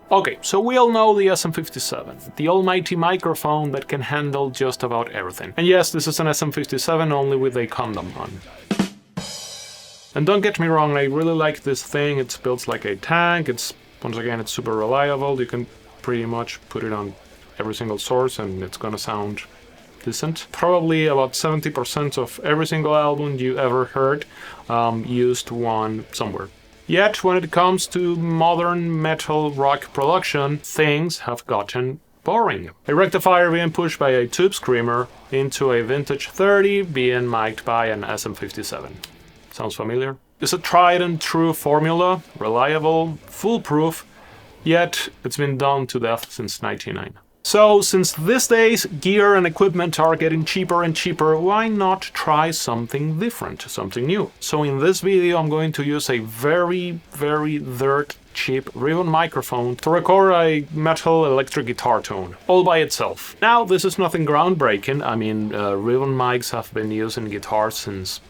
Okay, so we all know the SM57, the almighty microphone that can handle just about everything. And yes, this is an SM57 only with a condom on. And don't get me wrong, I really like this thing. It's built like a tank. Once again, it's super reliable. You can pretty much put it on every single source and it's gonna sound decent. Probably about 70% of every single album you ever heard used one somewhere. Yet, when it comes to modern metal rock production, things have gotten boring. A rectifier being pushed by a tube screamer into a vintage 30 being mic'd by an SM57. Sounds familiar? It's a tried and true formula, reliable, foolproof, yet it's been done to death since 1999. So, since these days gear and equipment are getting cheaper and cheaper, why not try something different, something new? So in this video I'm going to use a very dirt cheap ribbon microphone to record a metal electric guitar tone, all by itself. Now, this is nothing groundbreaking. I mean, ribbon mics have been used in guitars since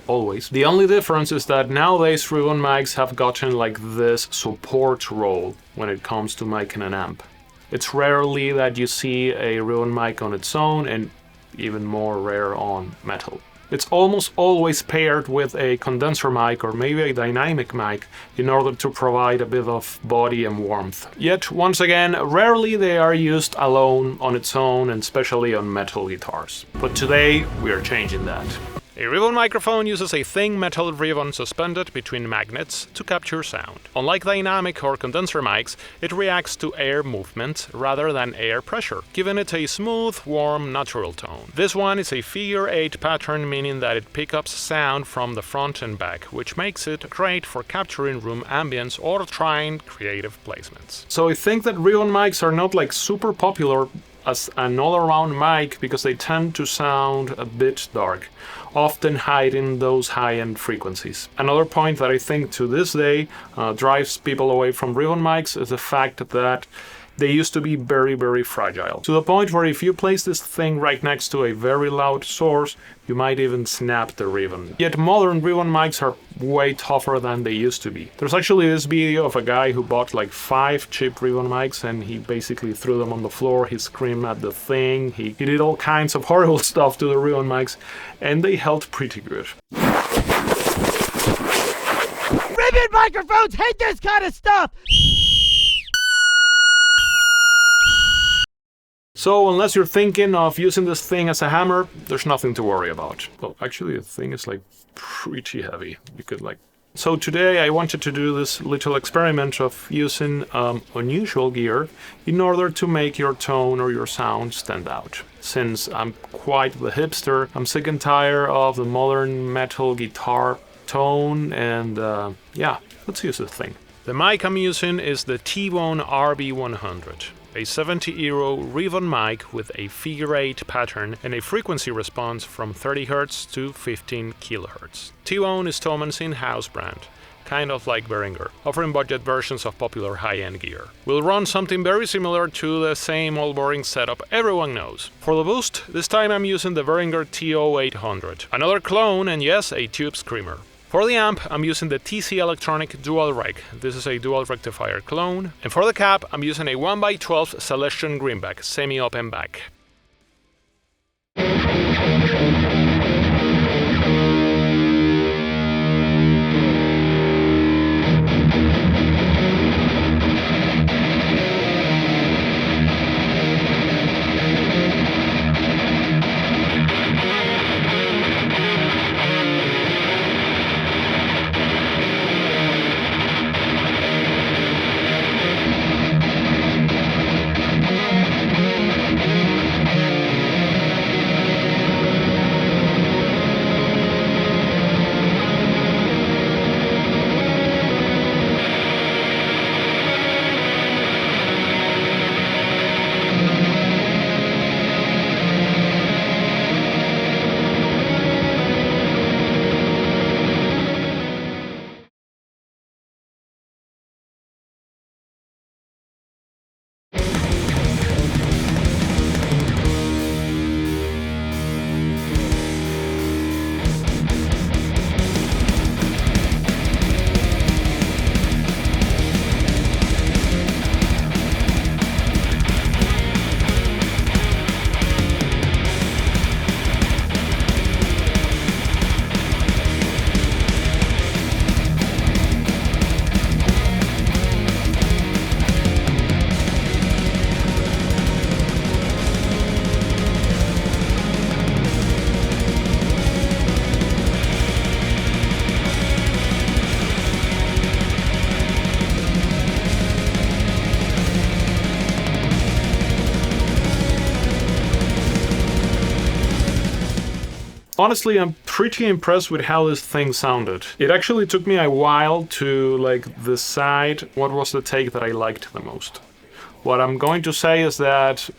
always. The only difference is that nowadays ribbon mics have gotten like this support role when it comes to miking an amp. It's rarely that you see a ribbon mic on its own, and even more rare on metal. It's almost always paired with a condenser mic or maybe a dynamic mic in order to provide a bit of body and warmth. Yet, once again, rarely they are used alone on its own, and especially on metal guitars. But today, we are changing that. A ribbon microphone uses a thin metal ribbon suspended between magnets to capture sound. Unlike dynamic or condenser mics, it reacts to air movement rather than air pressure, giving it a smooth, warm, natural tone. This one is a figure 8 pattern, meaning that it picks up sound from the front and back, which makes it great for capturing room ambience or trying creative placements. So I think that ribbon mics are not like super popular as an all-around mic because they tend to sound a bit dark, often hiding those high-end frequencies. Another point that I think to this day drives people away from ribbon mics is the fact that they used to be very fragile. To the point where if you place this thing right next to a very loud source, you might even snap the ribbon. Yet modern ribbon mics are way tougher than they used to be. There's actually this video of a guy who bought like 5 cheap ribbon mics and he basically threw them on the floor, he screamed at the thing, he did all kinds of horrible stuff to the ribbon mics, and they held pretty good. Ribbon microphones hate this kind of stuff! So unless you're thinking of using this thing as a hammer, there's nothing to worry about. Well, actually the thing is like pretty heavy. You could like... So today I wanted to do this little experiment of using unusual gear in order to make your tone or your sound stand out. Since I'm quite the hipster, I'm sick and tired of the modern metal guitar tone, and yeah, let's use this thing. The mic I'm using is the T.Bone RB 100. A 70-euro ribbon mic with a figure 8 pattern and a frequency response from 30 Hz to 15 kHz. T.Bone is Thoman's in-house brand, kind of like Behringer, offering budget versions of popular high-end gear. We'll run something very similar to the same old boring setup everyone knows. For the boost, this time I'm using the Behringer TO800, another clone and yes, a tube screamer. For the amp, I'm using the TC Electronic Dual Rec. This is a dual rectifier clone. And for the cab, I'm using a 1x12 Celestion Greenback, semi-open back. Honestly, I'm pretty impressed with how this thing sounded. It actually took me a while to decide what was the take that I liked the most. What I'm going to say is that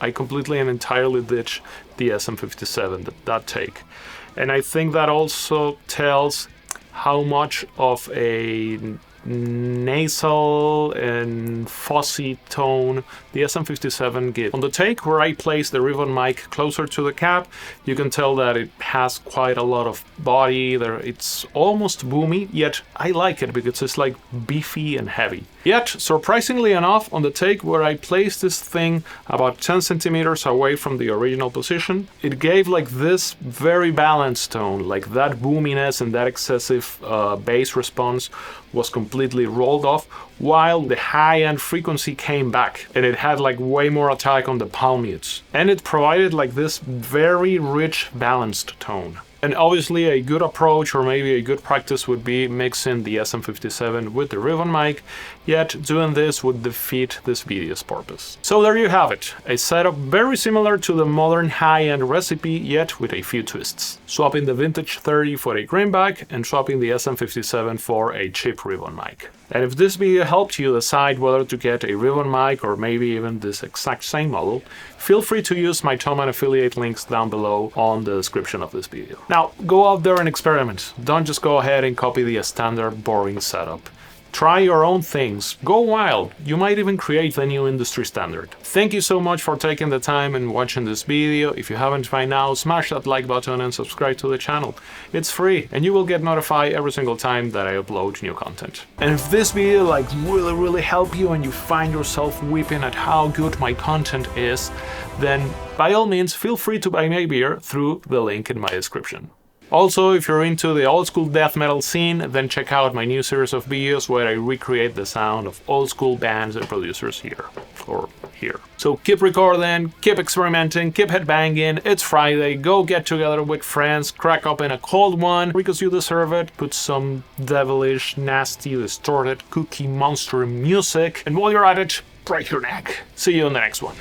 I completely and entirely ditched the SM57, that take. And I think that also tells how much of a nasal and fuzzy tone the SM57 gives. On the take where I place the ribbon mic closer to the cap, you can tell that it has quite a lot of body there. It's almost boomy, yet I like it because it's like beefy and heavy. Yet, surprisingly enough, on the take where I placed this thing about 10 centimeters away from the original position, it gave like this very balanced tone, like that boominess and that excessive bass response was completely rolled off, while the high-end frequency came back and it had like way more attack on the palm mutes. And it provided like this very rich, balanced tone. And obviously a good approach or maybe a good practice would be mixing the SM57 with the ribbon mic, yet doing this would defeat this video's purpose. So there you have it, a setup very similar to the modern high-end recipe, yet with a few twists. Swapping the vintage 30 for a Greenback and swapping the SM57 for a cheap ribbon mic. And if this video helped you decide whether to get a ribbon mic or maybe even this exact same model, feel free to use my T.Bone affiliate links down below on the description of this video. Now, go out there and experiment. Don't just go ahead and copy the standard boring setup. Try your own things, go wild, you might even create the new industry standard. Thank you so much for taking the time and watching this video. If you haven't by now, smash that like button and subscribe to the channel. It's free and you will get notified every single time that I upload new content. And if this video really helped you and you find yourself weeping at how good my content is, then by all means feel free to buy me a beer through the link in my description. Also, if you're into the old school death metal scene, then check out my new series of videos where I recreate the sound of old school bands and producers here. So keep recording, keep experimenting, keep headbanging, it's Friday, go get together with friends, crack open a cold one because you deserve it, put some devilish, nasty, distorted, cookie monster music, and while you're at it, break your neck. See you in the next one.